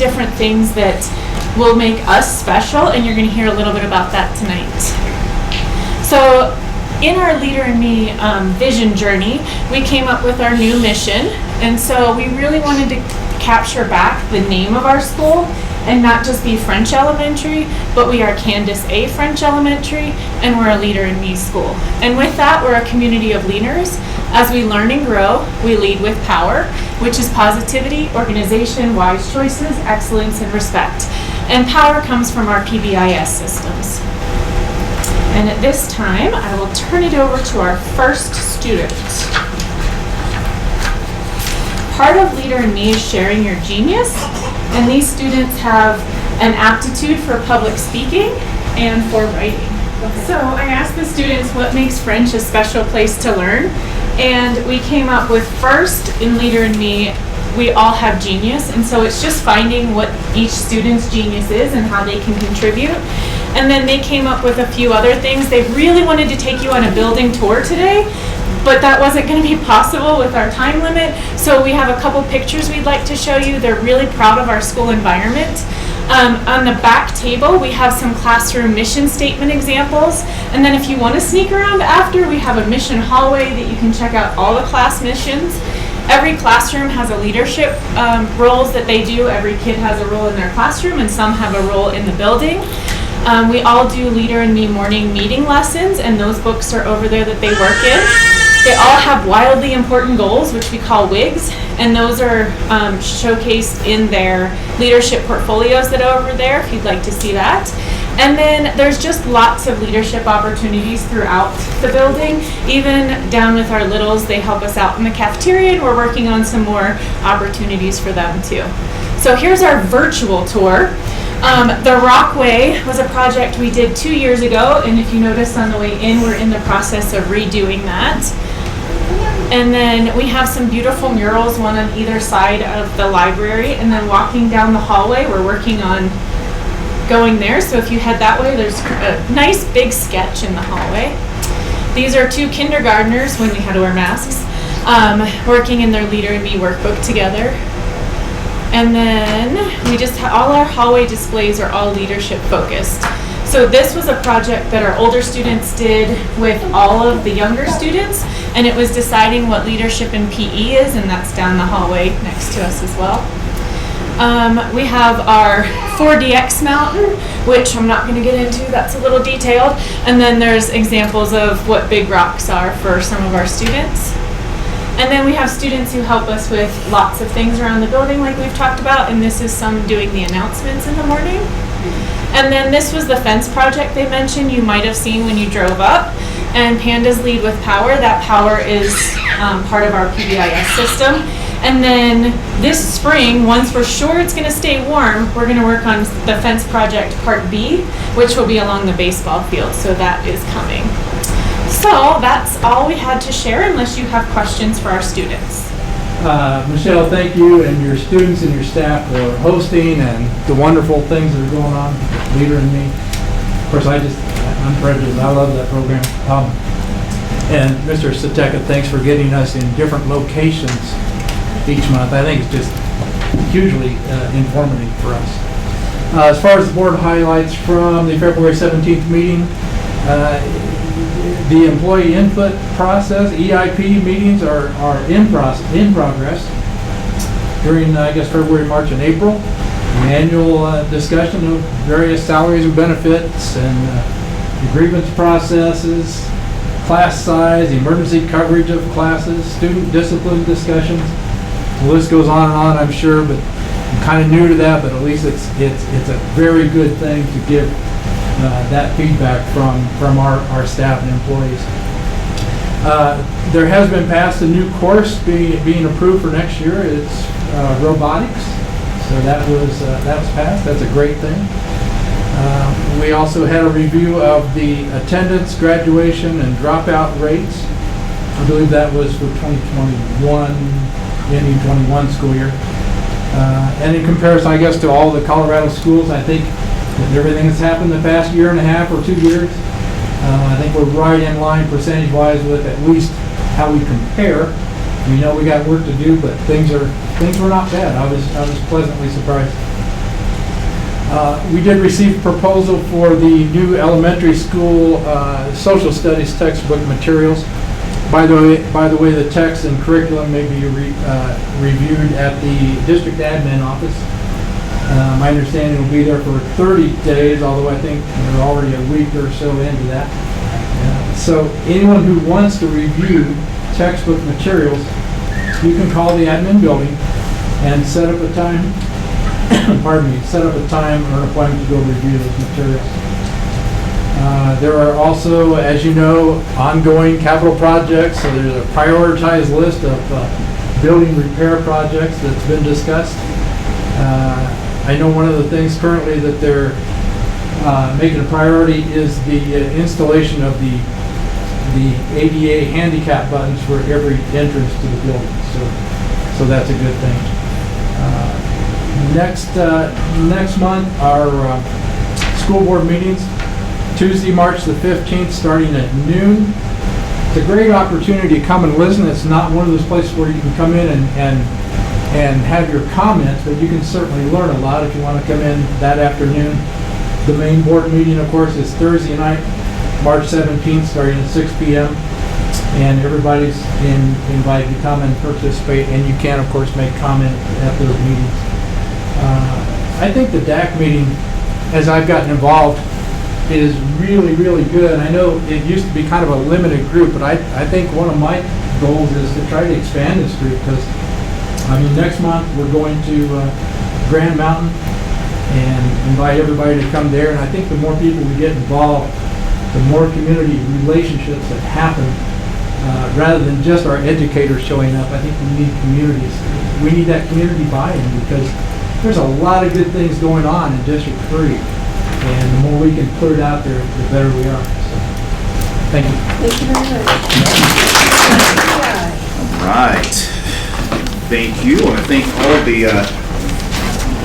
different things that will make us special, and you're going to hear a little bit about that tonight. So in our Leader in Me vision journey, we came up with our new mission, and so we really wanted to capture back the name of our school and not just be French Elementary, but we are Candace A. French Elementary, and we're a Leader in Me school. And with that, we're a community of leaders. As we learn and grow, we lead with power, which is positivity, organization, wise choices, excellence, and respect. And power comes from our PBIS systems. And at this time, I will turn it over to our first student. Part of Leader in Me is sharing your genius, and these students have an aptitude for public speaking and for writing. Okay. So I asked the students what makes French a special place to learn, and we came up with first in Leader in Me, we all have genius, and so it's just finding what each student's genius is and how they can contribute. And then they came up with a few other things. They really wanted to take you on a building tour today, but that wasn't going to be possible with our time limit. So we have a couple pictures we'd like to show you. They're really proud of our school environment. On the back table, we have some classroom mission statement examples. And then if you want to sneak around after, we have a mission hallway that you can check out all the class missions. Every classroom has a leadership roles that they do. Every kid has a role in their classroom, and some have a role in the building. We all do Leader in Me morning meeting lessons, and those books are over there that they work in. They all have wildly important goals, which we call WIGs, and those are showcased in their leadership portfolios that are over there, if you'd like to see that. And then there's just lots of leadership opportunities throughout the building. Even down with our littles, they help us out in the cafeteria, and we're working on some more opportunities for them too. So here's our virtual tour. The Rockway was a project we did 2 years ago, and if you notice on the way in, we're in the process of redoing that. And then we have some beautiful murals, one on either side of the library, and then walking down the hallway, we're working on going there. So if you head that way, there's a nice big sketch in the hallway. These are two kindergartners, when we had to wear masks, working in their Leader in Me workbook together. And then we just all our hallway displays are all leadership focused. So this was a project that our older students did with all of the younger students, and it was deciding what leadership in PE is, and that's down the hallway next to us as well. We have our 4DX mountain, which I'm not going to get into, that's a little detailed. And then there's examples of what big rocks are for some of our students. And then we have students who help us with lots of things around the building like we've talked about, and this is some doing the announcements in the morning. And then this was the fence project they mentioned you might have seen when you drove up. And Pandas Lead with Power, that power is part of our PBIS system. And then this spring, once we're sure it's going to stay warm, we're going to work on the fence project part B, which will be along the baseball field, so that is coming. So that's all we had to share, unless you have questions for our students. Michelle, thank you and your students and your staff for hosting and the wonderful things that are going on, Leader in Me. Of course, I'm prejudiced. I love that program. And Mr. Sateka, thanks for getting us in different locations each month. I think it's just hugely informative for us. As far as the board highlights from the February 17th meeting, the employee input process, EIP meetings are in progress during, I guess, February, March, and April. The annual discussion of various salaries and benefits and the grievance processes, class size, emergency coverage of classes, student discipline discussions. The list goes on and on, I'm sure, but I'm kind of new to that, but at least it's a very good thing to give that feedback from our staff and employees. There has been passed a new course being approved for next year. It's robotics, so that was passed. That's a great thing. We also had a review of the attendance, graduation, and dropout rates. I believe that was for 2021, ending 21 school year. And in comparison, I guess, to all the Colorado schools, I think with everything that's happened the past year and a half or 2 years, I think we're right in line percentage-wise with at least how we compare. We know we got work to do, but things were not bad. I was pleasantly surprised. We did receive proposal for the new elementary school social studies textbook materials. By the way, the text and curriculum may be reviewed at the district admin office. My understanding will be there for 30 days, although I think we're already a week or so into that. So anyone who wants to review textbook materials, you can call the admin building and set up a time, set up a time or an appointment to go review those materials. There are also, as you know, ongoing capital projects. So there's a prioritized list of building repair projects that's been discussed. I know one of the things currently that they're making a priority is the installation of the ADA handicap buttons for every entrance to the building. So that's a good thing. Next month, our school board meetings, Tuesday, March the 15th, starting at noon. It's a great opportunity to come and listen. It's not one of those places where you can come in and have your comments, but you can certainly learn a lot if you want to come in that afternoon. The main board meeting, of course, is Thursday night, March 17th, starting at 6 p.m. And everybody's invited to come and participate, and you can, of course, make comment at those meetings. I think the DAAC meeting, as I've gotten involved, is really, really good. I know it used to be kind of a limited group, but I think one of my goals is to try to expand this group, because, I mean, next month we're going to Grand Mountain and invite everybody to come there. And I think the more people we get involved, the more community relationships that happen, rather than just our educators showing up. I think we need communities. We need that community buy-in, because there's a lot of good things going on in District 3. And the more we can put it out there, the better we are. So, thank you. Thank you very much. All right. Thank you. I want to thank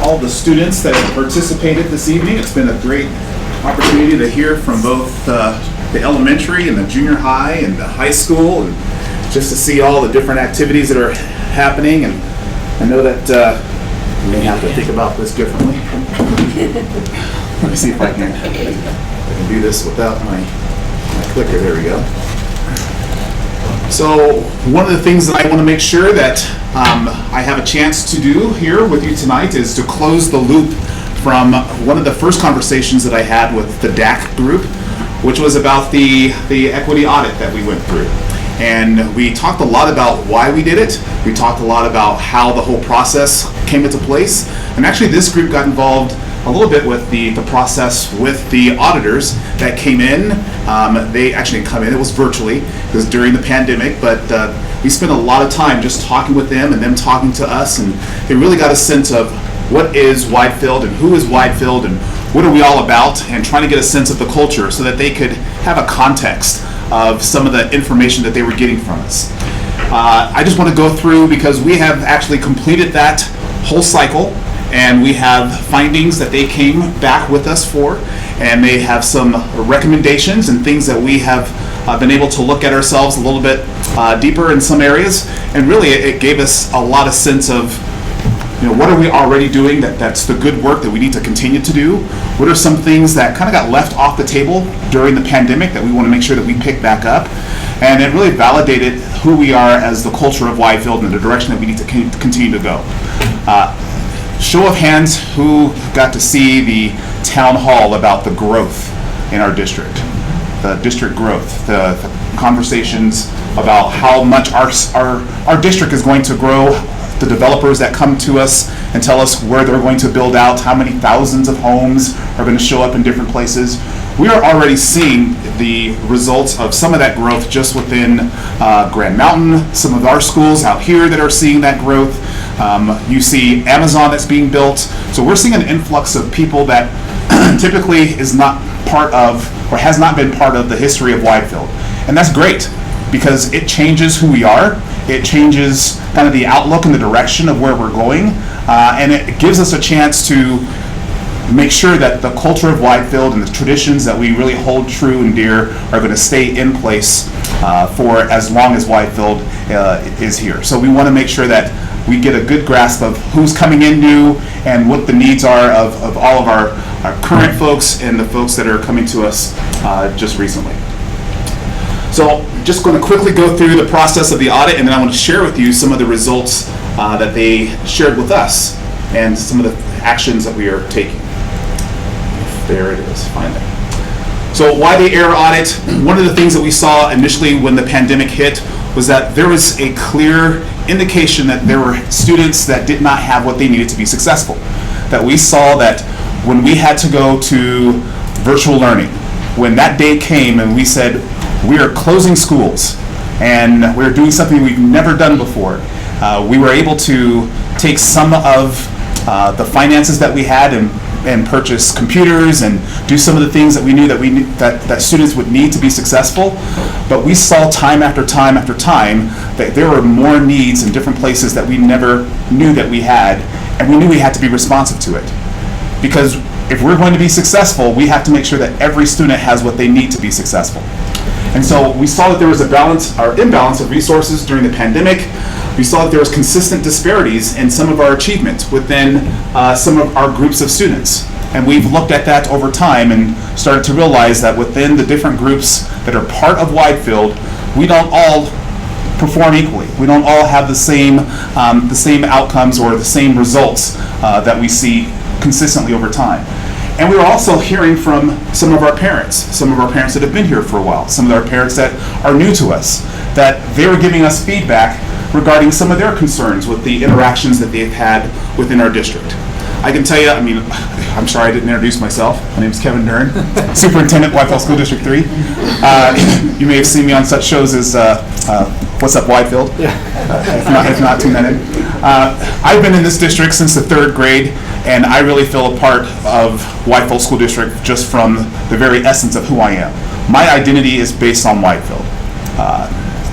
all the students that have participated this evening. It's been a great opportunity to hear from both the elementary and the junior high and the high school, and just to see all the different activities that are happening. And I know that we may have to think about this differently. Let me see if I can do this without my clicker. There we go. So one of the things that I want to make sure that I have a chance to do here with you tonight is to close the loop from one of the first conversations that I had with the DAAC group, which was about the equity audit that we went through. And we talked a lot about why we did it. We talked a lot about how the whole process came into place. And actually this group got involved a little bit with the process with the auditors that came in. They actually didn't come in, it was virtually, it was during the pandemic, but we spent a lot of time just talking with them and them talking to us, and they really got a sense of what is Widefield and who is Widefield and what are we all about, and trying to get a sense of the culture so that they could have a context of some of the information that they were getting from us. I just want to go through, because we have actually completed that whole cycle, and we have findings that they came back with us for, and they have some recommendations and things that we have been able to look at ourselves a little bit deeper in some areas. And really it gave us a lot of sense of, you know, what are we already doing that's the good work that we need to continue to do? What are some things that kind of got left off the table during the pandemic that we want to make sure that we pick back up? And it really validated who we are as the culture of Widefield and the direction that we need to continue to go. Show of hands, who got to see the town hall about the growth in our district? The district growth, the conversations about how much our district is going to grow, the developers that come to us and tell us where they're going to build out, how many thousands of homes are going to show up in different places. We are already seeing the results of some of that growth just within Grand Mountain, some of our schools out here that are seeing that growth. You see Amazon that's being built. So we're seeing an influx of people that typically is not part of, or has not been part of, the history of Widefield. And that's great, because it changes who we are. It changes kind of the outlook and the direction of where we're going. And it gives us a chance to make sure that the culture of Widefield and the traditions that we really hold true and dear are going to stay in place for as long as Widefield is here. So we want to make sure that we get a good grasp of who's coming in new and what the needs are of all of our current folks and the folks that are coming to us just recently. So just going to quickly go through the process of the audit, and then I want to share with you some of the results that they shared with us and some of the actions that we are taking. There it is, finally. So why the error audit? One of the things that we saw initially when the pandemic hit was that there was a clear indication that there were students that did not have what they needed to be successful. That we saw that when we had to go to virtual learning, when that day came and we said, we are closing schools and we're doing something we've never done before, we were able to take some of the finances that we had and purchase computers and do some of the things that we knew that students would need to be successful. But we saw time after time after time that there were more needs in different places that we never knew that we had, and we knew we had to be responsive to it. Because if we're going to be successful, we have to make sure that every student has what they need to be successful. And so we saw that there was a balance or imbalance of resources during the pandemic. We saw that there was consistent disparities in some of our achievements within some of our groups of students. And we've looked at that over time and started to realize that within the different groups that are part of Widefield, we don't all perform equally. We don't all have the same outcomes or the same results that we see consistently over time. And we were also hearing from some of our parents that have been here for a while, some of our parents that are new to us, that they were giving us feedback regarding some of their concerns with the interactions that they've had within our district. I can tell you, I'm sorry I didn't introduce myself. My name is Kevin Dern, Superintendent, Widefield School District 3. You may have seen me on such shows as What's Up Widefield? If not, tune that in. I've been in this district since the 3rd grade, and I really feel a part of Widefield School District just from the very essence of who I am. My identity is based on Widefield.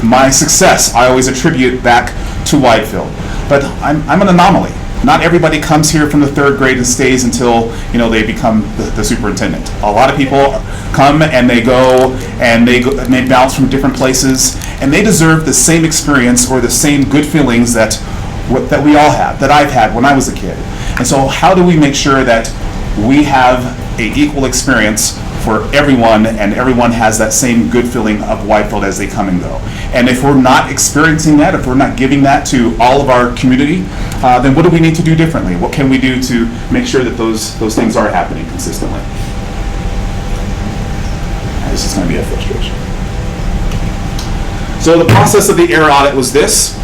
My success I always attribute back to Widefield, but I'm an anomaly. Not everybody comes here from the 3rd grade and stays until they become the superintendent. A lot of people come and they go and they bounce from different places, and they deserve the same experience or the same good feelings that we all have, that I've had when I was a kid. And so how do we make sure that we have an equal experience for everyone, and everyone has that same good feeling of Widefield as they come and go? And if we're not experiencing that, if we're not giving that to all of our community, then what do we need to do differently? What can we do to make sure that those things are happening consistently? This is going to be a frustration. So the process of the error audit was this.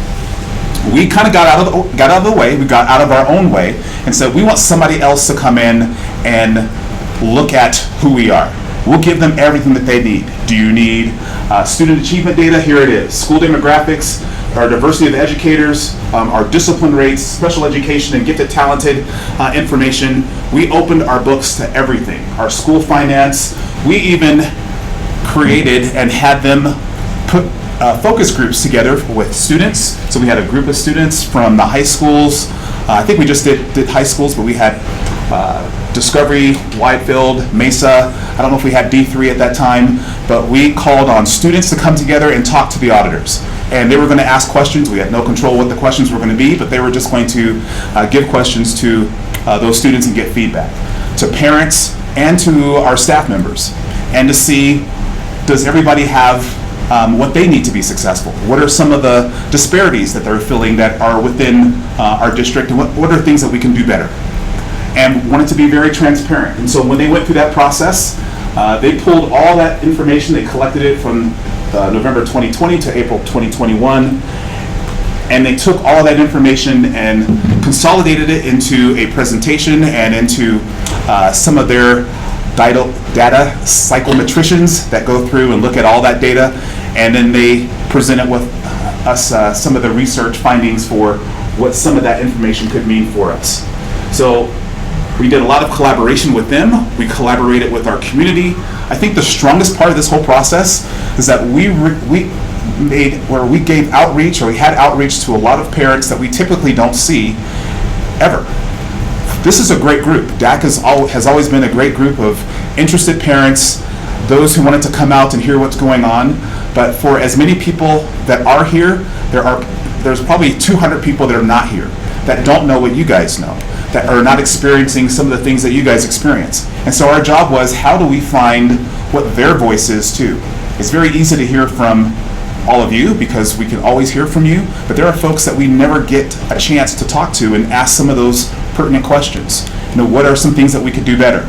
We kind of got out of the way. We got out of our own way and said we want somebody else to come in and look at who we are. We'll give them everything that they need. Do you need student achievement data? Here it is. School demographics, our diversity of educators, our discipline rates, special education and gifted talented information. We opened our books to everything. Our school finance. We even created and had them put focus groups together with students. So we had a group of students from the high schools. I think we just did high schools, but we had Discovery, Widefield, Mesa. I don't know if we had D3 at that time, but we called on students to come together and talk to the auditors. And they were going to ask questions. We had no control what the questions were going to be, but they were just going to give questions to those students and get feedback. To parents and to our staff members, and to see, does everybody have what they need to be successful? What are some of the disparities that they're feeling that are within our district, and what are things that we can do better? And wanted to be very transparent. And so when they went through that process, they pulled all that information, they collected it from November 2020 to April 2021, and they took all that information and consolidated it into a presentation and into some of their data psychometricians that go through and look at all that data, and then they present it with us some of the research findings for what some of that information could mean for us. So we did a lot of collaboration with them. We collaborated with our community. I think the strongest part of this whole process is that we gave outreach, or we had outreach to a lot of parents that we typically don't see ever. This is a great group. DAAC has always been a great group of interested parents, those who wanted to come out and hear what's going on. But for as many people that are here, there are there's probably 200 people that are not here, that don't know what you guys know, that are not experiencing some of the things that you guys experience. And so our job was, how do we find what their voice is too? It's very easy to hear from all of you because we can always hear from you, but there are folks that we never get a chance to talk to and ask some of those pertinent questions. What are some things that we could do better?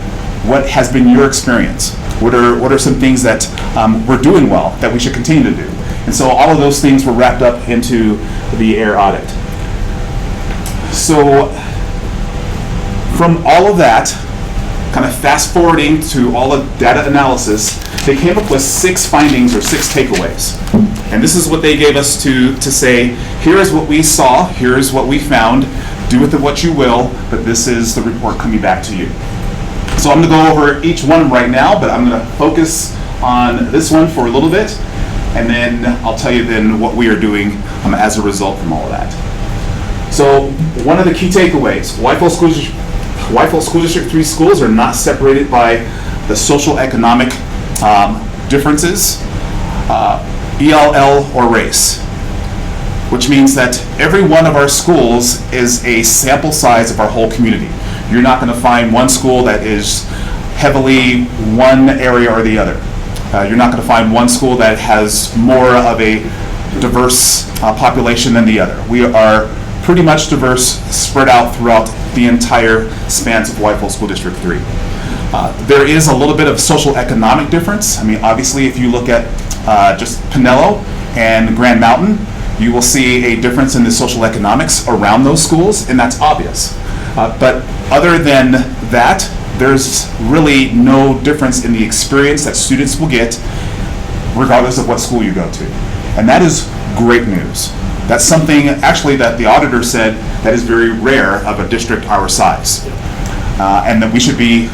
What has been your experience? What are some things that we're doing well that we should continue to do? And so all of those things were wrapped up into the AIR audit. So from all of that, kind of fast forwarding to all the data analysis, they came up with 6 findings or 6 takeaways. And this is what they gave us to say, here is what we saw, here is what we found, do with it what you will, but this is the report coming back to you. So I'm going to go over each one right now, but I'm going to focus on this one for a little bit, and then I'll tell you then what we are doing as a result from all of that. So one of the key takeaways, Whiteville School District 3 schools are not separated by the social economic differences, ELL, or race, which means that every one of our schools is a sample size of our whole community. You're not going to find one school that is heavily one area or the other. You're not going to find one school that has more of a diverse population than the other. We are pretty much diverse, spread out throughout the entire spans of Whiteville School District 3. There is a little bit of social economic difference. I mean, obviously, if you look at just Pinello and Grand Mountain, you will see a difference in the social economics around those schools, and that's obvious. But other than that, there's really no difference in the experience that students will get regardless of what school you go to. And that is great news. That's something actually that the auditor said that is very rare of a district our size. And that we should be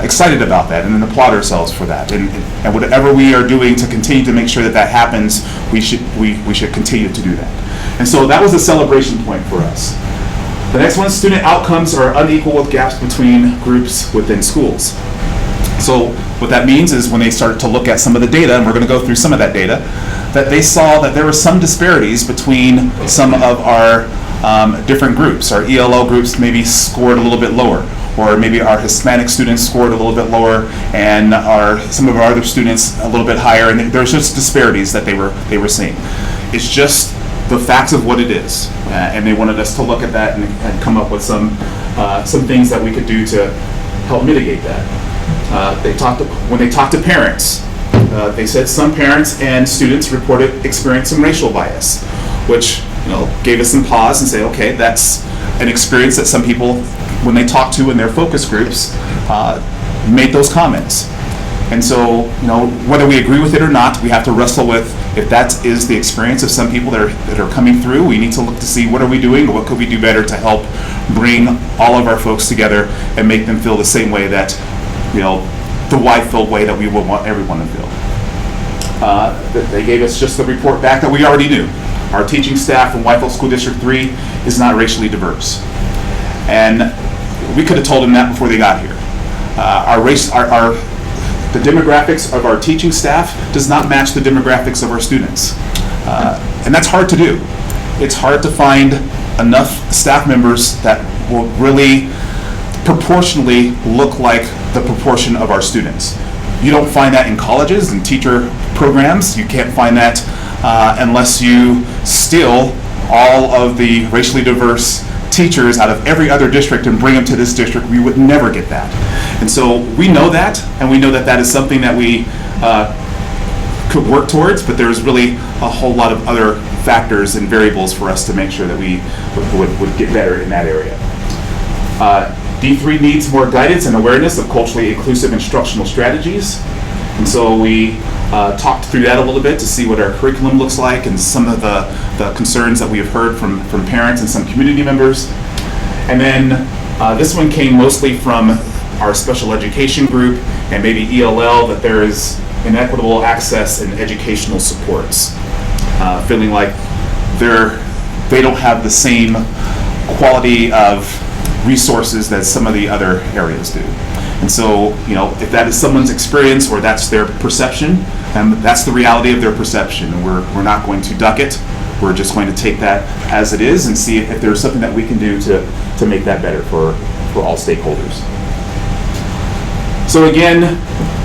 excited about that and then applaud ourselves for that. And whatever we are doing to continue to make sure that that happens, we should continue to do that. And so that was a celebration point for us. The next one, student outcomes are unequal with gaps between groups within schools. So what that means is when they started to look at some of the data, and we're going to go through some of that data, that they saw that there were some disparities between some of our different groups. Our ELL groups maybe scored a little bit lower, or maybe our Hispanic students scored a little bit lower, and some of our other students a little bit higher, and there's just disparities that they were seeing. It's just the facts of what it is, and they wanted us to look at that and come up with some things that we could do to help mitigate that. When they talked to parents, they said some parents and students reported experiencing racial bias, which gave us some pause and say, okay, that's an experience that some people, when they talk to in their focus groups, made those comments. And so, whether we agree with it or not, we have to wrestle with if that is the experience of some people that are coming through. We need to look to see what are we doing or what could we do better to help bring all of our folks together and make them feel the same way that, the wide-filled way that we would want everyone to feel. They gave us just the report back that we already knew. Our teaching staff in Whiteville School District 3 is not racially diverse. And we could have told them that before they got here. The demographics of our teaching staff does not match the demographics of our students. And that's hard to do. It's hard to find enough staff members that will really proportionally look like the proportion of our students. You don't find that in colleges and teacher programs. You can't find that unless you steal all of the racially diverse teachers out of every other district and bring them to this district. We would never get that. And so we know that, and we know that that is something that we could work towards, but there's really a whole lot of other factors and variables for us to make sure that we would get better in that area. D3 needs more guidance and awareness of culturally inclusive instructional strategies. And so we talked through that a little bit to see what our curriculum looks like and some of the concerns that we have heard from parents and some community members. And then this one came mostly from our special education group and maybe ELL, that there is inequitable access and educational supports. Feeling like they don't have the same quality of resources that some of the other areas do. And so, if that is someone's experience or that's their perception, And that's the reality of their perception. And we're not going to duck it. We're just going to take that as it is and see if there's something that we can do to make that better for all stakeholders. So again,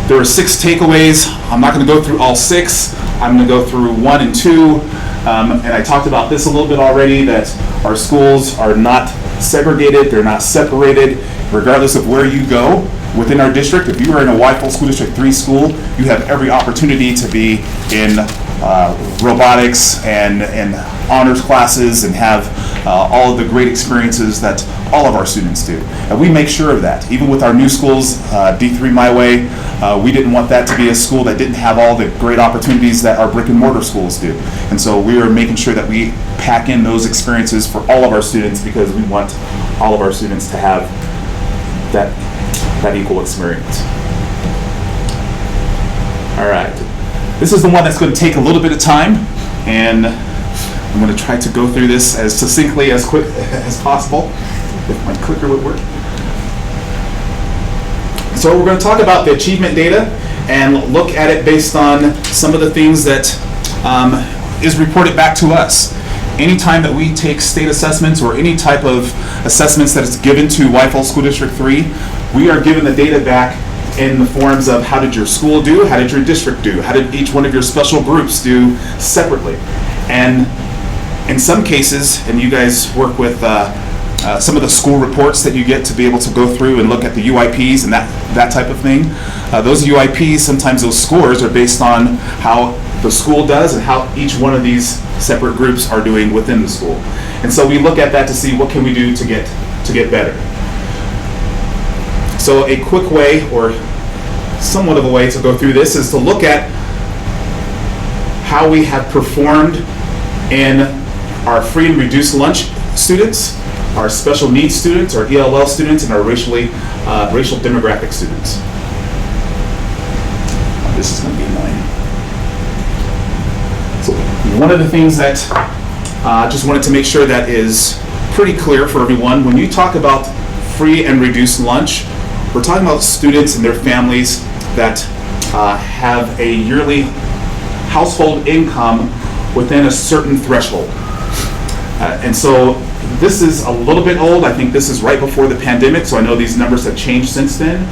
there are 6 takeaways. I'm not going to go through all 6. I'm going to go through 1 and 2. And I talked about this a little bit already, that our schools are not segregated, they're not separated, regardless of where you go within our district. If you are in a Wyfel School District 3 school, you have every opportunity to be in robotics and honors classes and have all of the great experiences that all of our students do. And we make sure of that. Even with our new schools, D3 My Way, we didn't want that to be a school that didn't have all the great opportunities that our brick and mortar schools do. And so we are making sure that we pack in those experiences for all of our students, because we want all of our students to have that equal experience. All right. This is the one that's going to take a little bit of time, and I'm going to try to go through this as succinctly, as quick as possible, if my clicker would work. So we're going to talk about the achievement data and look at it based on some of the things that is reported back to us. Anytime that we take state assessments or any type of assessments that is given to Wyfel School District 3, we are given the data back in the forms of how did your school do, how did your district do, how did each one of your special groups do separately. And in some cases, and you guys work with some of the school reports that you get to be able to go through and look at the UIPs and that type of thing. Those UIPs, sometimes those scores are based on how the school does and how each one of these separate groups are doing within the school. And so we look at that to see what can we do to get better. So a quick way, or somewhat of a way to go through this, is to look at how we have performed in our free and reduced lunch students, our special needs students, our ELL students, and our racial demographic students. This is going to be annoying. So one of the things that I just wanted to make sure that is pretty clear for everyone, when you talk about free and reduced lunch, we're talking about students and their families that have a yearly household income within a certain threshold. And so this is a little bit old. I think this is right before the pandemic, so I know these numbers have changed since then.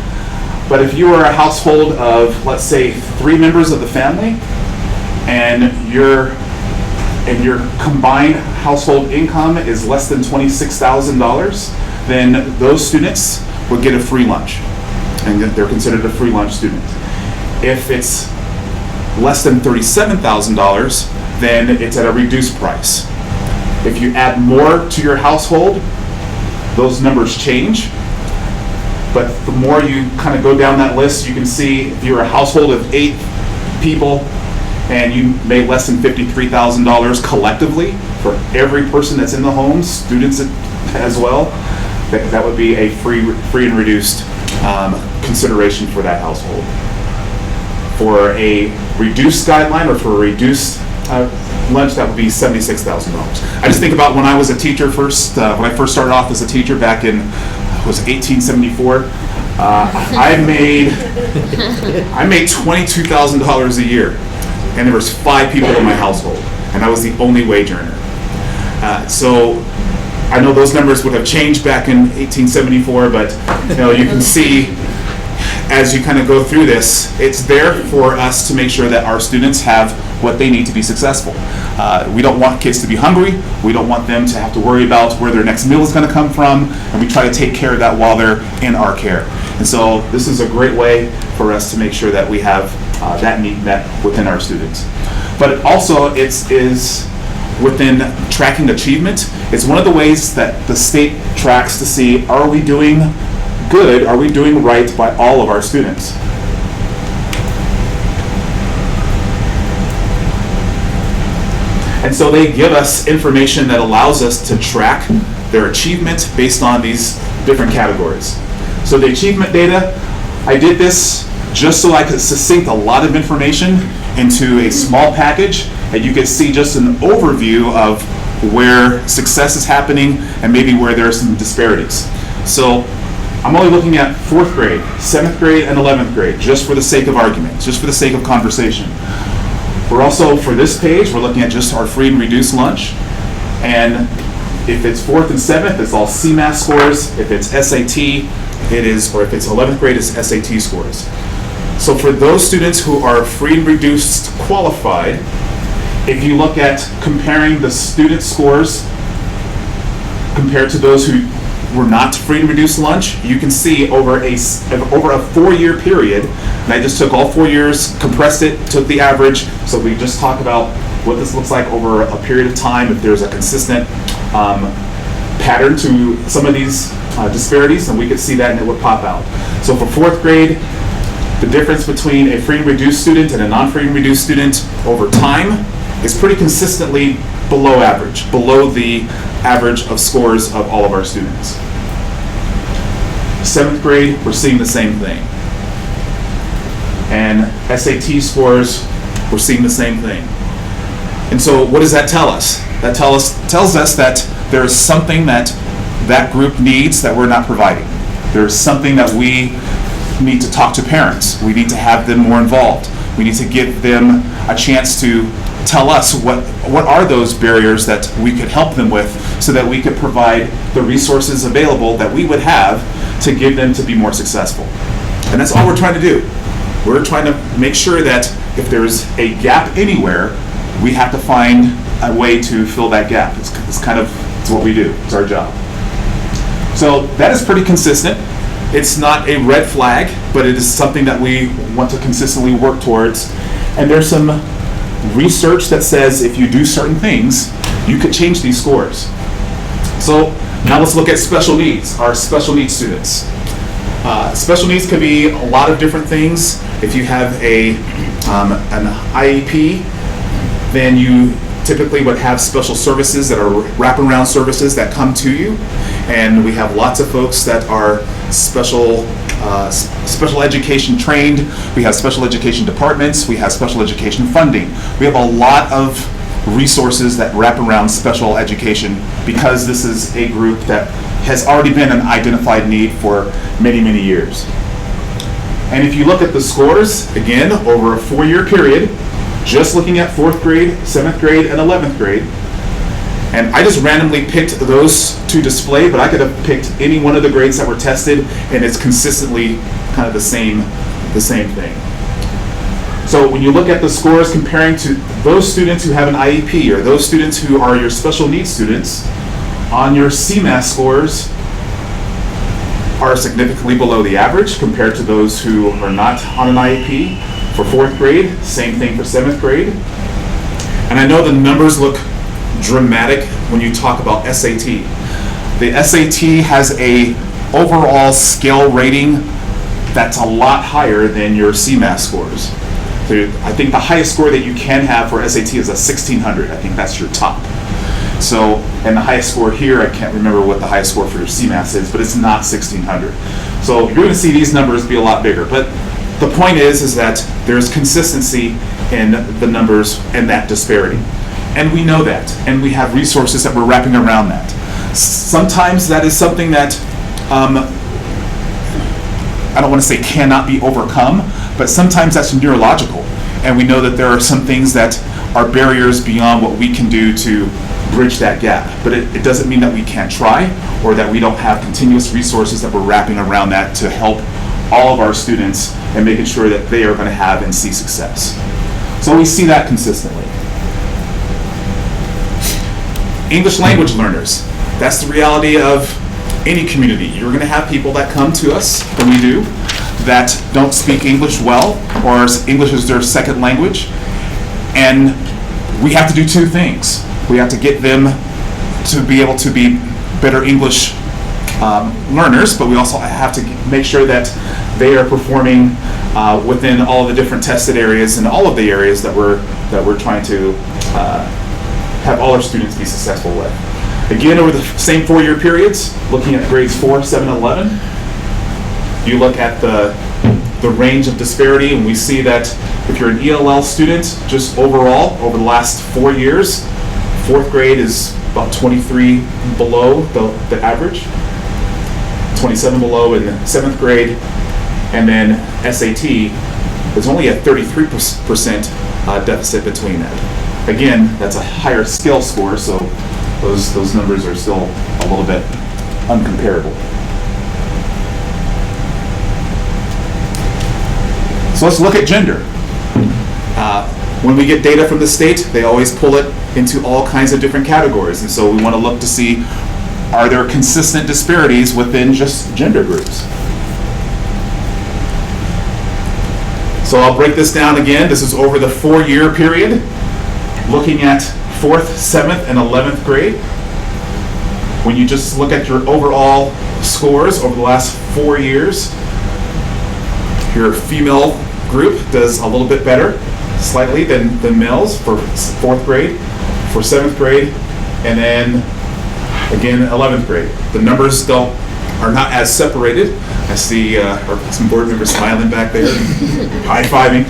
But if you are a household of, let's say, 3 members of the family, and your combined household income is less than $26,000, then those students would get a free lunch, and they're considered a free lunch student. If it's less than $37,000, then it's at a reduced price. If you add more to your household, those numbers change. But the more you kind of go down that list, you can see if you're a household of 8 people and you made less than $53,000 collectively for every person that's in the home, students as well, that would be a free and reduced consideration for that household. For a reduced guideline, or for a reduced lunch, that would be $76,000. I just think about when I was a teacher first, when I first started off as a teacher back in, was 1874, I made $22,000 a year, and there was 5 people in my household, and I was the only wage earner. So I know those numbers would have changed back in 1874, but you can see as you kind of go through this, it's there for us to make sure that our students have what they need to be successful. We don't want kids to be hungry. We don't want them to have to worry about where their next meal is going to come from, and we try to take care of that while they're in our care. And so this is a great way for us to make sure that we have that need met within our students. But also it is within tracking achievement. It's one of the ways that the state tracks to see, are we doing good, are we doing right by all of our students? And so they give us information that allows us to track their achievement based on these different categories. So the achievement data, I did this just so I could succinct a lot of information into a small package, and you can see just an overview of where success is happening and maybe where there are some disparities. So I'm only looking at 4th grade, 7th grade, and 11th grade, just for the sake of argument, just for the sake of conversation. We're also, for this page, we're looking at just our free and reduced lunch. And if it's 4th and 7th, it's all CMAS scores. If it's SAT, it is, or if it's 11th grade, it's SAT scores. So for those students who are free and reduced qualified, if you look at comparing the student scores compared to those who were not free and reduced lunch, you can see over a 4-year period, and I just took all 4 years, compressed it, took the average, so we just talk about what this looks like over a period of time, if there's a consistent pattern to some of these disparities, and we could see that and it would pop out. So for 4th grade, the difference between a free and reduced student and a non-free and reduced student over time is pretty consistently below average, below the average of scores of all of our students. 7th grade, we're seeing the same thing. And SAT scores, we're seeing the same thing. And so what does that tell us? That tells us that there's something that that group needs that we're not providing. There's something that we need to talk to parents. We need to have them more involved. We need to give them a chance to tell us what are those barriers that we could help them with so that we could provide the resources available that we would have to give them to be more successful. And that's all we're trying to do. We're trying to make sure that if there's a gap anywhere, we have to find a way to fill that gap. It's what we do. It's our job. So that is pretty consistent. It's not a red flag, but it is something that we want to consistently work towards. And there's some research that says if you do certain things, you could change these scores. So now let's look at special needs, our special needs students. Special needs can be a lot of different things. If you have an IEP, then you typically would have special services that are wraparound services that come to you. And we have lots of folks that are special education trained. We have special education departments. We have special education funding. We have a lot of resources that wrap around special education because this is a group that has already been an identified need for many, many years. And if you look at the scores, again, over a 4-year period, just looking at 4th grade, 7th grade, and 11th grade, and I just randomly picked those to display, but I could have picked any one of the grades that were tested, and it's consistently kind of the same thing. So when you look at the scores comparing to those students who have an IEP or those students who are your special needs students, on your CMAS scores are significantly below the average compared to those who are not on an IEP. For 4th grade, same thing for 7th grade. And I know the numbers look dramatic when you talk about SAT. The SAT has a overall scale rating that's a lot higher than your CMAS scores. So I think the highest score that you can have for SAT is a 1600. I think that's your top. So, and the highest score here, I can't remember what the highest score for your CMAS is, but it's not 1600. So you're going to see these numbers be a lot bigger. But the point is that there's consistency in the numbers and that disparity. And we know that, and we have resources that we're wrapping around that. Sometimes that is something that, I don't want to say cannot be overcome, but sometimes that's neurological. And we know that there are some things that are barriers beyond what we can do to bridge that gap. But it doesn't mean that we can't try or that we don't have continuous resources that we're wrapping around that to help all of our students and making sure that they are going to have and see success. So we see that consistently. English language learners. That's the reality of any community. You're going to have people that come to us, and we do, that don't speak English well, or English is their second language. And we have to do two things. We have to get them to be able to be better English learners, but we also have to make sure that they are performing within all the different tested areas and all of the areas that we're trying to have all our students be successful with. Again, over the same 4-year periods, looking at grades 4, 7, and 11, you look at the range of disparity, and we see that if you're an ELL student, just overall, over the last 4 years, 4th grade is about 23 below the average. 27 below in the 7th grade, and then SAT, there's only a 33% deficit between that. Again, that's a higher skill score, so those numbers are still a little bit uncomparable. So let's look at gender. When we get data from the state, they always pull it into all kinds of different categories, and so we want to look to see, are there consistent disparities within just gender groups? So I'll break this down again. This is over the 4-year period, looking at 4th, 7th, and 11th grade. When you just look at your overall scores over the last 4 years, your female group does a little bit better, slightly, than males for 4th grade, for 7th grade, and then again 11th grade. The numbers are not as separated. I see some board members smiling back there, high-fiving.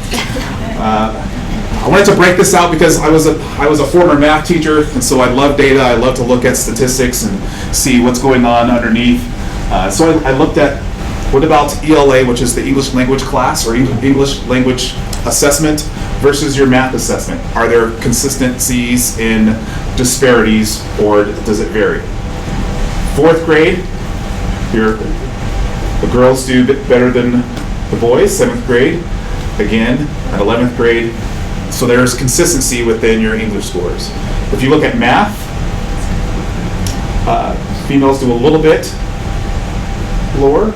I wanted to break this out because I was a former math teacher, and so I love data. I love to look at statistics and see what's going on underneath. So I looked at, what about ELA, which is the English language class, or English language assessment, versus your math assessment? Are there consistencies in disparities, or does it vary? 4th grade, the girls do a bit better than the boys. 7th grade, again, at 11th grade. So there's consistency within your English scores. If you look at math, females do a little bit lower,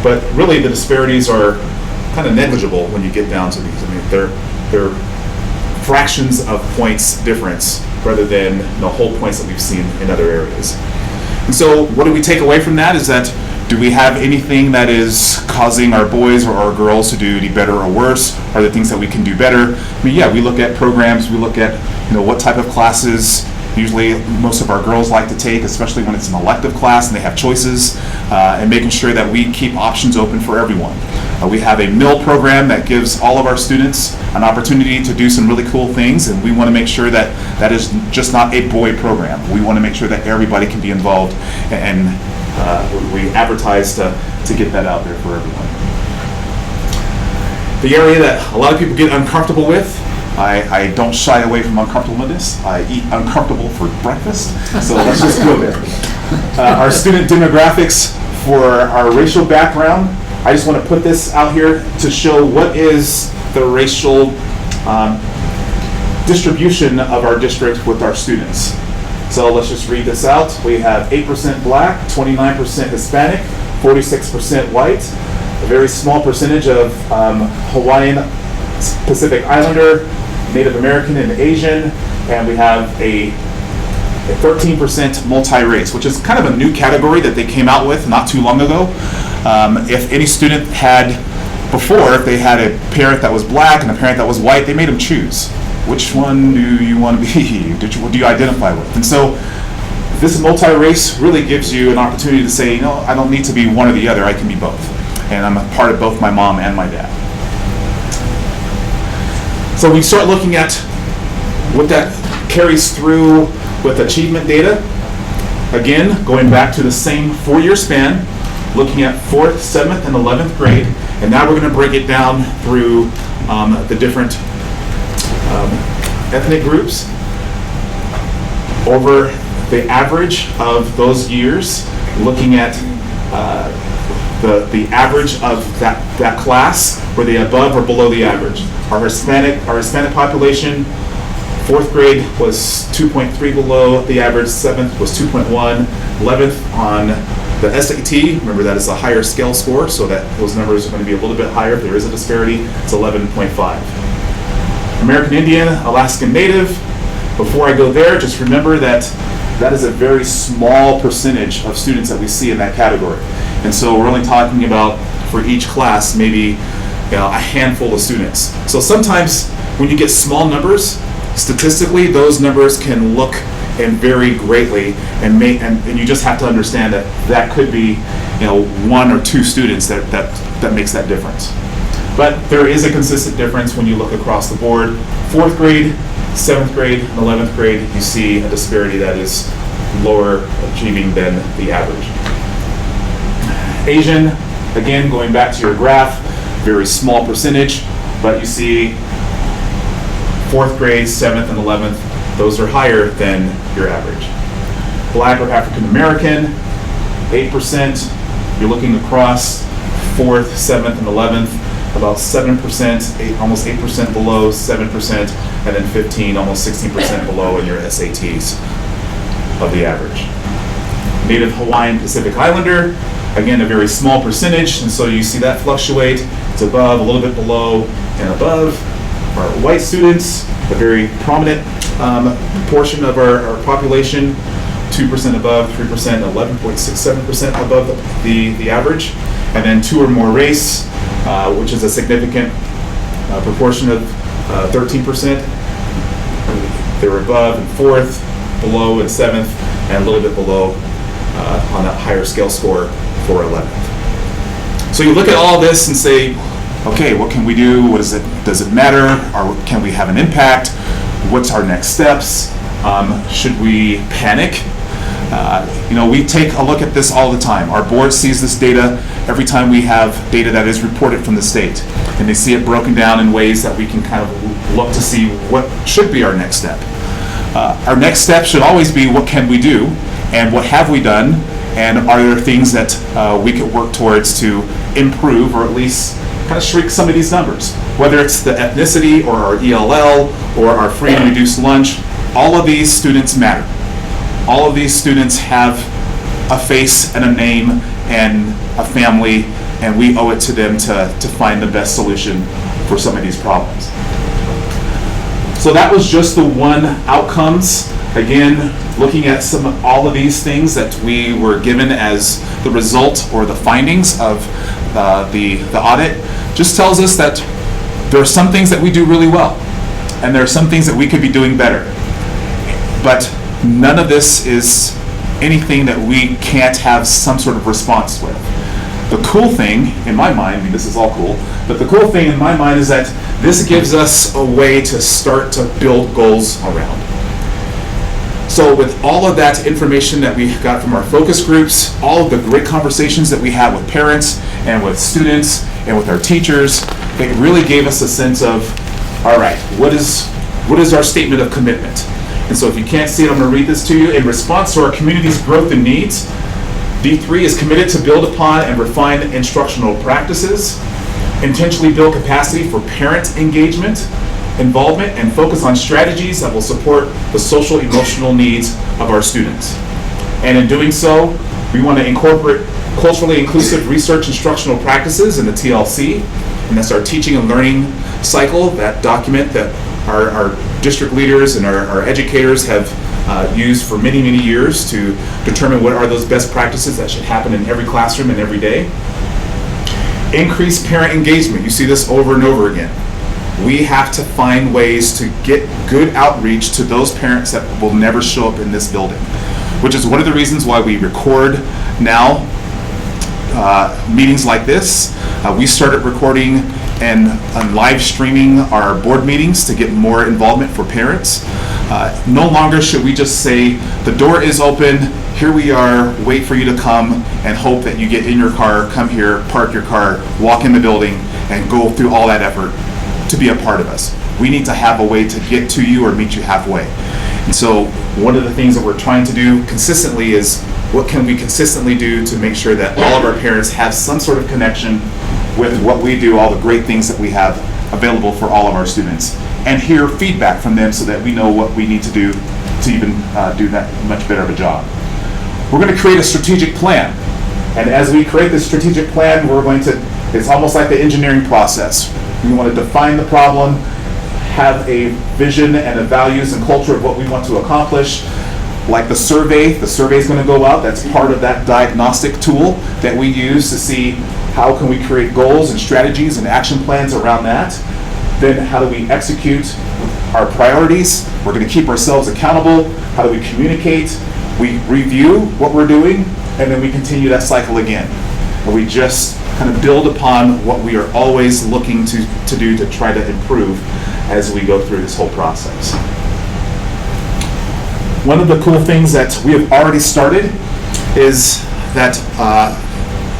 but really the disparities are kind of negligible when you get down to these. I mean, they're fractions of points difference rather than the whole points that we've seen in other areas. And so what do we take away from that is that, do we have anything that is causing our boys or our girls to do any better or worse? Are there things that we can do better? I mean, yeah, we look at programs, we look at what type of classes usually most of our girls like to take, especially when it's an elective class and they have choices, and making sure that we keep options open for everyone. We have a mill program that gives all of our students an opportunity to do some really cool things, and we want to make sure that that is just not a boy program. We want to make sure that everybody can be involved, and we advertise to get that out there for everyone. The area that a lot of people get uncomfortable with, I don't shy away from uncomfortableness. I eat uncomfortable for breakfast, so let's just go there. Our student demographics for our racial background, I just want to put this out here to show what is the racial distribution of our district with our students. So let's just read this out. We have 8% black, 29% Hispanic, 46% white, a very small percentage of Hawaiian, Pacific Islander, Native American, and Asian, and we have a 13% multi-race, which is kind of a new category that they came out with not too long ago. If any student had, before, if they had a parent that was black and a parent that was white, they made them choose. Which one do you want to be? Do you identify with? And so this multi-race really gives you an opportunity to say, I don't need to be one or the other, I can be both. And I'm a part of both my mom and my dad. So we start looking at what that carries through with achievement data. Again, going back to the same 4-year span, looking at 4th, 7th, and 11th grade, and now we're going to break it down through the different ethnic groups over the average of those years, looking at the average of that class. Were they above or below the average? Our Hispanic population, 4th grade was 2.3 below the average, 7th was 2.1, 11th on the SAT, remember that is a higher scale score, so that those numbers are going to be a little bit higher. If there is a disparity, it's 11.5. American Indian, Alaskan Native. Before I go there, just remember that that is a very small percentage of students that we see in that category. And so we're only talking about, for each class, maybe a handful of students. So sometimes when you get small numbers, statistically, those numbers can look and vary greatly, and you just have to understand that that could be 1 or 2 students that makes that difference. But there is a consistent difference when you look across the board. 4th grade, 7th grade, and 11th grade, you see a disparity that is lower achieving than the average. Asian, again, going back to your graph, very small percentage, but you see 4th grade, 7th, and 11th, those are higher than your average. Black or African American, 8%. You're looking across 4th, 7th, and 11th, about 7%, almost 8% below, 7%, and then 15, almost 16% below in your SATs of the average. Native Hawaiian Pacific Islander, again, a very small percentage, and so you see that fluctuate. It's above, a little bit below, and above. Our white students, a very prominent portion of our population, 2% above, 3%, 11.67% above the average. And then 2 or more race, which is a significant proportion of 13%. They're above in 4th, below in 7th, and a little bit below on that higher scale score for 11th. So you look at all this and say, okay, what can we do? What is it? Does it matter? Or can we have an impact? What's our next steps? Should we panic? We take a look at this all the time. Our board sees this data every time we have data that is reported from the state. And they see it broken down in ways that we can kind of look to see what should be our next step. Our next step should always be, what can we do? And what have we done? And are there things that we could work towards to improve, or at least kind of shrink some of these numbers? Whether it's the ethnicity or our ELL or our free and reduced lunch, all of these students matter. All of these students have a face and a name and a family, and we owe it to them to find the best solution for some of these problems. So that was just the one outcomes. Again, looking at all of these things that we were given as the result or the findings of the audit, just tells us that there are some things that we do really well, and there are some things that we could be doing better. But none of this is anything that we can't have some sort of response with. The cool thing, in my mind, I mean, this is all cool, but the cool thing in my mind is that this gives us a way to start to build goals around. So with all of that information that we got from our focus groups, all of the great conversations that we had with parents and with students and with our teachers, it really gave us a sense of, all right, what is our statement of commitment? And so if you can't see it, I'm going to read this to you. In response to our community's growth and needs, D3 is committed to build upon and refine instructional practices, intentionally build capacity for parent engagement, involvement, and focus on strategies that will support the social emotional needs of our students. And in doing so, we want to incorporate culturally inclusive research instructional practices in the TLC, and that's our teaching and learning cycle, that document that our district leaders and our educators have used for many, many years to determine what are those best practices that should happen in every classroom and every day. Increase parent engagement. You see this over and over again. We have to find ways to get good outreach to those parents that will never show up in this building, which is one of the reasons why we record now meetings like this. We started recording and live streaming our board meetings to get more involvement for parents. No longer should we just say, the door is open, here we are, wait for you to come, and hope that you get in your car, come here, park your car, walk in the building, and go through all that effort to be a part of us. We need to have a way to get to you or meet you halfway. And so one of the things that we're trying to do consistently is, what can we consistently do to make sure that all of our parents have some sort of connection with what we do, all the great things that we have available for all of our students, and hear feedback from them so that we know what we need to do to even do that much better of a job. We're going to create a strategic plan. And as we create this strategic plan, it's almost like the engineering process. We want to define the problem, have a vision and a values and culture of what we want to accomplish. Like the survey is going to go out. That's part of that diagnostic tool that we use to see how can we create goals and strategies and action plans around that. Then how do we execute our priorities? We're going to keep ourselves accountable. How do we communicate? We review what we're doing, and then we continue that cycle again, where we just kind of build upon what we are always looking to do to try to improve as we go through this whole process. One of the cool things that we have already started is that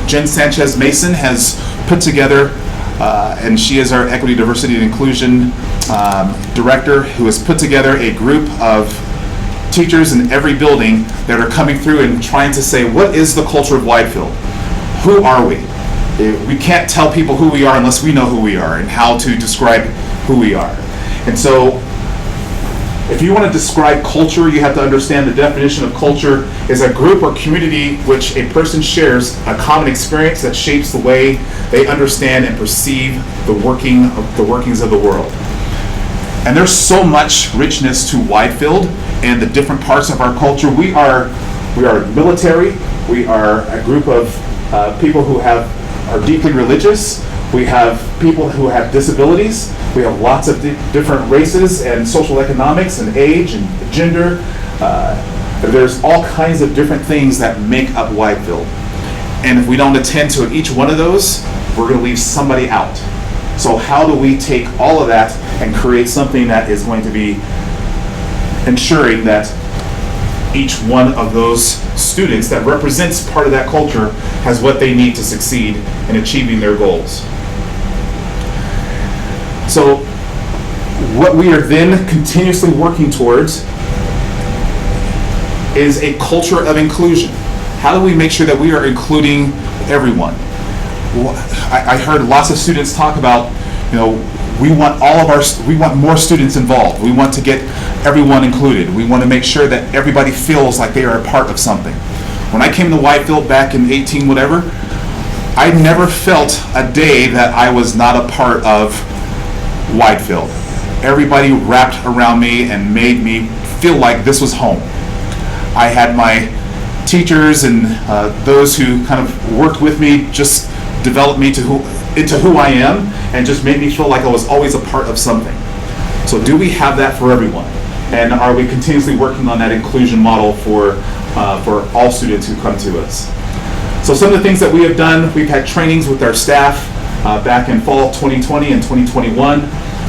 Jen Sanchez Mason has put together, and she is our Equity, Diversity, and Inclusion Director, who has put together a group of teachers in every building that are coming through and trying to say, what is the culture of Widefield? Who are we? We can't tell people who we are unless we know who we are and how to describe who we are. And so, if you want to describe culture, you have to understand the definition of culture is a group or community which a person shares a common experience that shapes the way they understand and perceive the workings of the world. And there's so much richness to Widefield and the different parts of our culture. We are military. We are a group of people who are deeply religious. We have people who have disabilities. We have lots of different races and social economics and age and gender. There's all kinds of different things that make up Widefield. And if we don't attend to each one of those, we're going to leave somebody out. So how do we take all of that and create something that is going to be ensuring that each one of those students that represents part of that culture has what they need to succeed in achieving their goals? So what we are then continuously working towards is a culture of inclusion. How do we make sure that we are including everyone? I heard lots of students talk about, we want more students involved. We want to get everyone included. We want to make sure that everybody feels like they are a part of something. When I came to Widefield back in 18 whatever, I never felt a day that I was not a part of Widefield. Everybody wrapped around me and made me feel like this was home. I had my teachers and those who kind of worked with me just developed me into who I am and just made me feel like I was always a part of something. So do we have that for everyone? And are we continuously working on that inclusion model for all students who come to us? So some of the things that we have done, we've had trainings with our staff back in fall 2020 and 2021.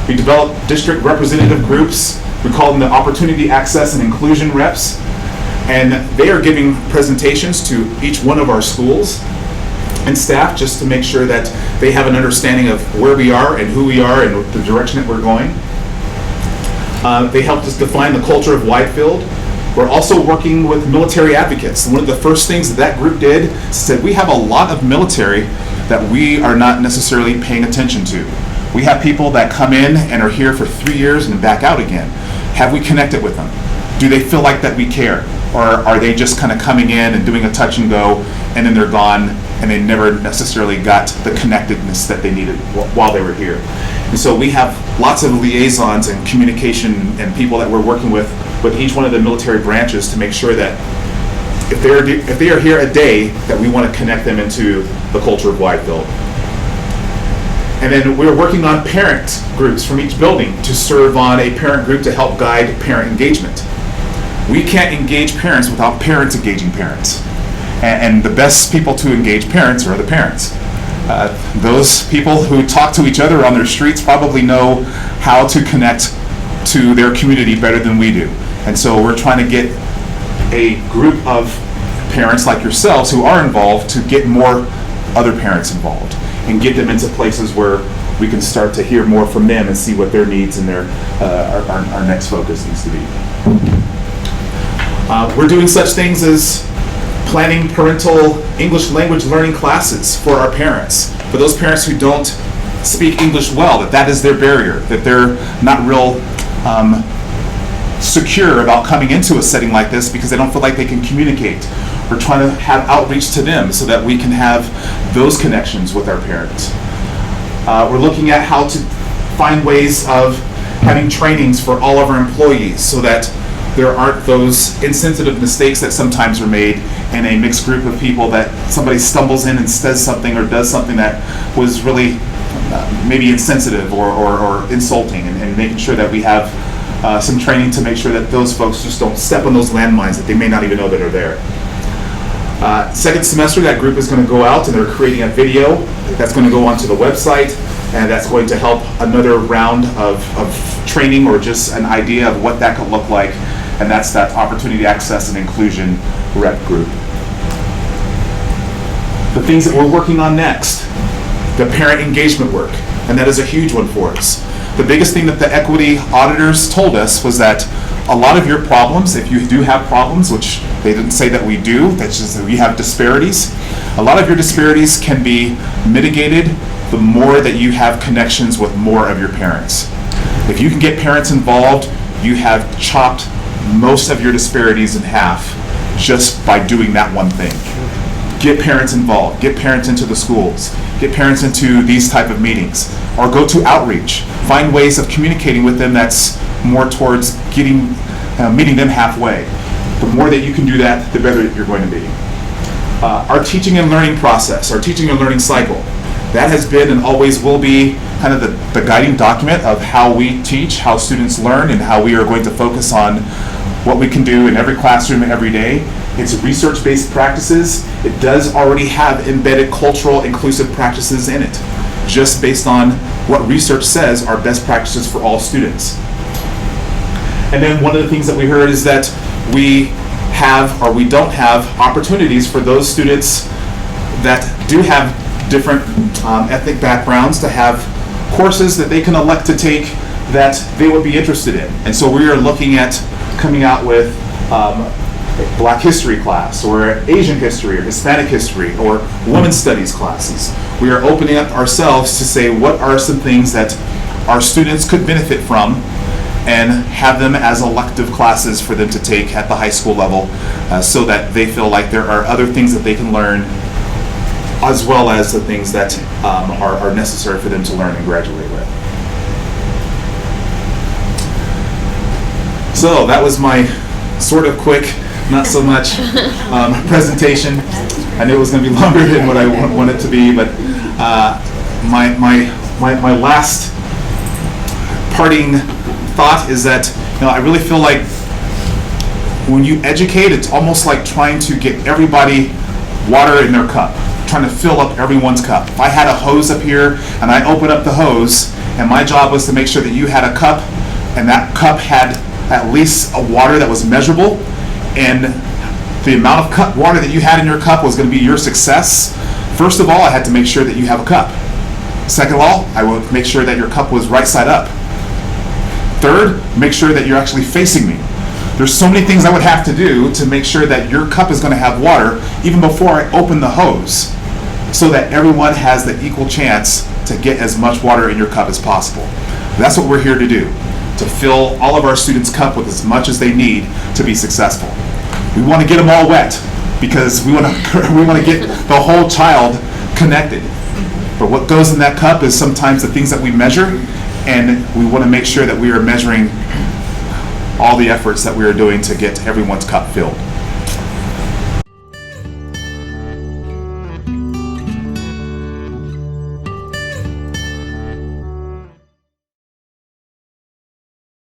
We developed district representative groups. We call them the Opportunity Access and Inclusion Reps. And they are giving presentations to each one of our schools and staff just to make sure that they have an understanding of where we are and who we are and the direction that we're going. They helped us define the culture of Widefield. We're also working with military advocates. One of the first things that group did said we have a lot of military that we are not necessarily paying attention to. We have people that come in and are here for 3 years and back out again. Have we connected with them? Do they feel like that we care? Or are they just kind of coming in and doing a touch and go and then they're gone and they never necessarily got the connectedness that they needed while they were here? And so we have lots of liaisons and communication and people that we're working with each one of the military branches to make sure that if they are here a day, that we want to connect them into the culture of Widefield. And then we're working on parent groups from each building to serve on a parent group to help guide parent engagement. We can't engage parents without parents engaging parents. And the best people to engage parents are the parents. Those people who talk to each other on their streets probably know how to connect to their community better than we do. And so we're trying to get a group of parents like yourselves who are involved to get more other parents involved and get them into places where we can start to hear more from them and see what their needs and our next focus needs to be. We're doing such things as planning parental English language learning classes for our parents. For those parents who don't speak English well, that is their barrier, that they're not real secure about coming into a setting like this because they don't feel like they can communicate. We're trying to have outreach to them so that we can have those connections with our parents. We're looking at how to find ways of having trainings for all of our employees so that there aren't those insensitive mistakes that sometimes are made in a mixed group of people, that somebody stumbles in and says something or does something that was really maybe insensitive or insulting, and making sure that we have some training to make sure that those folks just don't step on those landmines that they may not even know that are there. Second semester, that group is going to go out and they're creating a video that's going to go onto the website, and that's going to help another round of training or just an idea of what that could look like, and that's that Opportunity Access and Inclusion Rep group. The things that we're working on next, the parent engagement work, and that is a huge one for us. The biggest thing that the equity auditors told us was that a lot of your problems, if you do have problems, which they didn't say that we do, that's just that we have disparities, a lot of your disparities can be mitigated the more that you have connections with more of your parents. If you can get parents involved, you have chopped most of your disparities in half just by doing that one thing. Get parents involved, get parents into the schools, get parents into these type of meetings, or go to outreach. Find ways of communicating with them that's more towards meeting them halfway. The more that you can do that, the better you're going to be. Our teaching and learning process, our teaching and learning cycle, that has been and always will be kind of the guiding document of how we teach, how students learn, and how we are going to focus on what we can do in every classroom every day. It's research-based practices. It does already have embedded cultural inclusive practices in it, just based on what research says are best practices for all students. And then one of the things that we heard is that we have or we don't have opportunities for those students that do have different ethnic backgrounds to have courses that they can elect to take that they would be interested in. And so we are looking at coming out with Black history class, or Asian history, or Hispanic history, or women's studies classes. We are opening up ourselves to say what are some things that our students could benefit from and have them as elective classes for them to take at the high school level so that they feel like there are other things that they can learn as well as the things that are necessary for them to learn and graduate with. So that was my sort of quick, not so much presentation. I knew it was going to be longer than what I want it to be, but my last parting thought is that I really feel like when you educate, it's almost like trying to get everybody water in their cup, trying to fill up everyone's cup. If I had a hose up here and I opened up the hose, and my job was to make sure that you had a cup, and that cup had at least a water that was measurable, and the amount of water that you had in your cup was going to be your success. First of all, I had to make sure that you have a cup. Second of all, I would make sure that your cup was right side up. Third, make sure that you're actually facing me. There's so many things I would have to do to make sure that your cup is going to have water even before I open the hose, so that everyone has the equal chance to get as much water in your cup as possible. That's what we're here to do, to fill all of our students' cup with as much as they need to be successful. We want to get them all wet because we want to get the whole child connected. But what goes in that cup is sometimes the things that we measure, and we want to make sure that we are measuring all the efforts that we are doing to get everyone's cup filled.